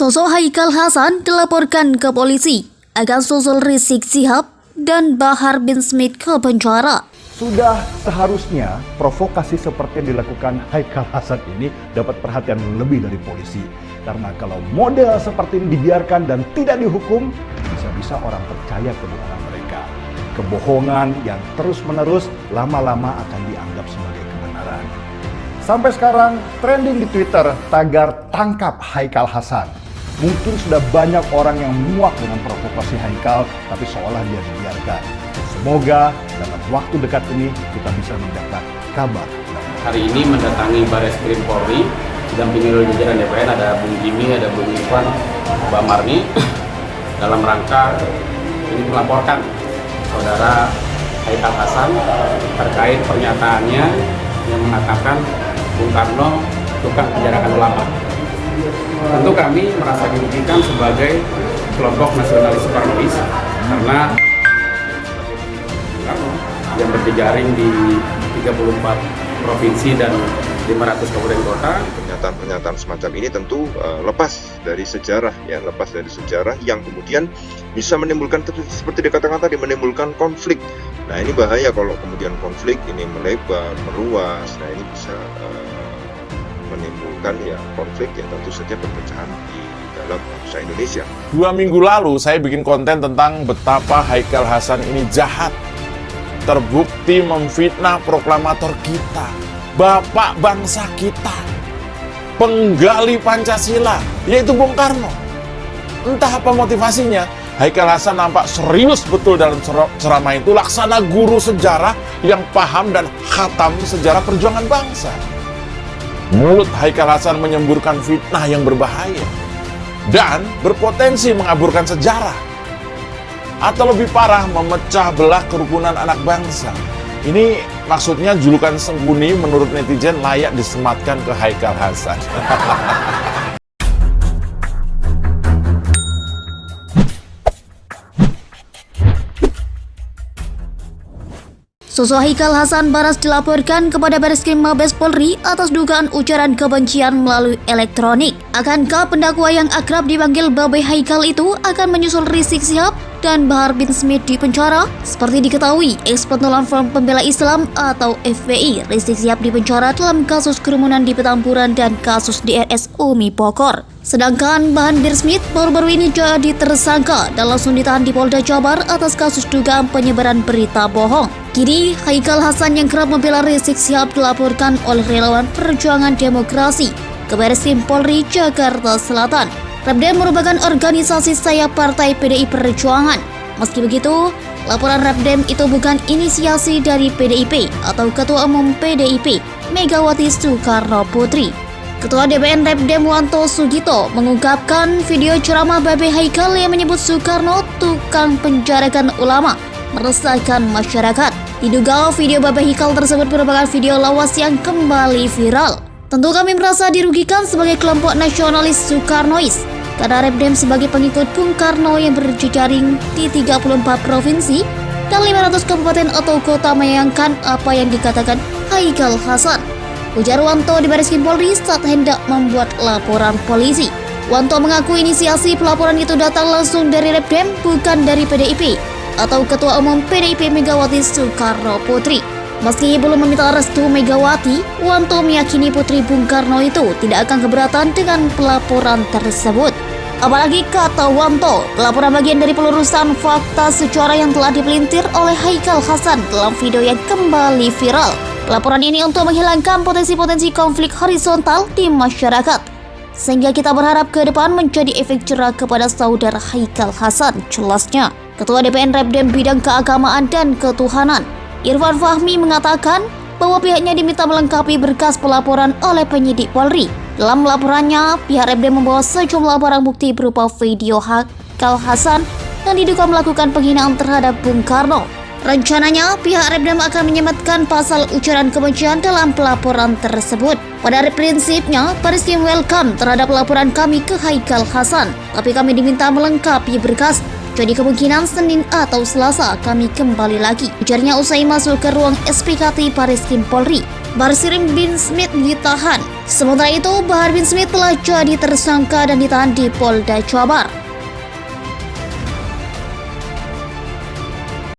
Sosok Haikal Hasan dilaporkan ke polisi akan susul Rizik Syihab dan Bahar bin Smith ke penjara. Sudah seharusnya provokasi seperti yang dilakukan Haikal Hasan ini dapat perhatian lebih dari polisi. Karena kalau model seperti ini dibiarkan dan tidak dihukum, bisa-bisa orang percaya kebohongan mereka. Kebohongan yang terus-menerus lama-lama akan dianggap sebagai kebenaran. Sampai sekarang trending di Twitter tagar "tangkap Haikal Hasan". Mungkin sudah banyak orang yang muak dengan provokasi Haikal, tapi seolah dia dibiarkan. Semoga dalam waktu dekat ini kita bisa mendapat kabar. Hari ini mendatangi Barreskrim Polri, didampingi oleh jajaran DPN, ada Bung Jimmy, ada Bung Irfan, Mbak Marni, dalam rangka ini melaporkan saudara Haikal Hasan terkait pernyataannya yang mengatakan Bung Karno tukang penjarakan ulama. Tentu kami merasa dirugikan sebagai kelompok nasionalis Soekarnois karena yang berjejaring di 34 provinsi dan 500 kabupaten kota. Pernyataan-pernyataan semacam ini tentu lepas dari sejarah yang kemudian bisa menimbulkan, seperti dikatakan tadi, menimbulkan konflik. Nah, ini bahaya kalau kemudian konflik ini melebar, meluas. Nah, ini bisa menimbulkan konflik yang tentu saja perpecahan di dalam bangsa Indonesia. 2 minggu lalu saya bikin konten tentang betapa Haikal Hasan ini jahat. Terbukti memfitnah proklamator kita, bapak bangsa kita, penggali Pancasila, yaitu Bung Karno. Entah apa motivasinya, Haikal Hasan nampak serius betul dalam ceramah itu, laksana guru sejarah yang paham dan khatam sejarah perjuangan bangsa. Mulut Haikal Hasan menyemburkan fitnah yang berbahaya dan berpotensi mengaburkan sejarah, atau lebih parah, memecah belah kerukunan anak bangsa. Ini maksudnya julukan Sengkuni menurut netizen layak disematkan ke Haikal Hasan. Sosok Haikal Hasan Baras dilaporkan kepada Barreskrim Mabes Polri atas dugaan ujaran kebencian melalui elektronik. Akankah pendakwa yang akrab dipanggil Babe Haikal itu akan menyusul Rizik Syihab dan Bahar bin Smith di penjara? Seperti diketahui, ex-pentolan Front Pembela Islam atau FPI Rizik Syihab di penjara dalam kasus kerumunan di Petamburan dan kasus DRS Umi Bogor. Sedangkan Bahar bin Smith baru-baru ini jadi tersangka dan langsung ditahan di Polda Jabar atas kasus dugaan penyebaran berita bohong. Kini, Haikal Hasan yang kerap membela Rizik Syihab dilaporkan oleh relawan Perjuangan Demokrasi ke Barreskrim Polri Jakarta Selatan. Rapdem merupakan organisasi sayap Partai PDI Perjuangan. Meski begitu, laporan Rapdem itu bukan inisiasi dari PDIP atau Ketua Umum PDIP Megawati Soekarno Putri. Ketua DPN Rapdem Wanto Sugito mengungkapkan video ceramah Babe Haikal yang menyebut Soekarno tukang penjarakan ulama meresahkan masyarakat. Diduga video Babe Haikal tersebut merupakan video lawas yang kembali viral. Tentu kami merasa dirugikan sebagai kelompok nasionalis Soekarnois karena Rapdem sebagai pengikut Bung Karno yang berjejaring di 34 provinsi dan 500 kabupaten atau kota menyayangkan apa yang dikatakan Haikal Hasan, ujar Wanto di Barreskrim Polri saat hendak membuat laporan polisi. Wanto mengaku inisiasi pelaporan itu datang langsung dari Rapdem, bukan dari PDIP atau Ketua Umum PDIP Megawati Soekarno Putri. Meski belum meminta restu Megawati, Wanto meyakini putri Bung Karno itu tidak akan keberatan dengan pelaporan tersebut. Apalagi kata Wanto, pelaporan bagian dari pelurusan fakta sejarah yang telah dipelintir oleh Haikal Hasan dalam video yang kembali viral. Pelaporan ini untuk menghilangkan potensi-potensi konflik horizontal di masyarakat, sehingga kita berharap ke depan menjadi efek jerah kepada saudara Haikal Hasan, jelasnya. Ketua DPN Rapdem Bidang Keagamaan dan Ketuhanan, Irfan Fahmi, mengatakan bahwa pihaknya diminta melengkapi berkas pelaporan oleh penyidik Polri. Dalam laporannya, pihak Rapdem membawa sejumlah barang bukti berupa video Haikal Hasan yang diduga melakukan penghinaan terhadap Bung Karno. Rencananya, pihak Rapdem akan menyematkan pasal ujaran kebencian dalam pelaporan tersebut. Pada prinsipnya, Barreskrim welcome terhadap laporan kami ke Haikal Hasan, tapi kami diminta melengkapi berkas. Jadi kemungkinan Senin atau Selasa kami kembali lagi, ujarnya usai masuk ke ruang SPKT Barreskrim Polri. Barsrim bin Smith ditahan. Sementara itu, Bahar bin Smith telah jadi tersangka dan ditahan di Polda Jabar.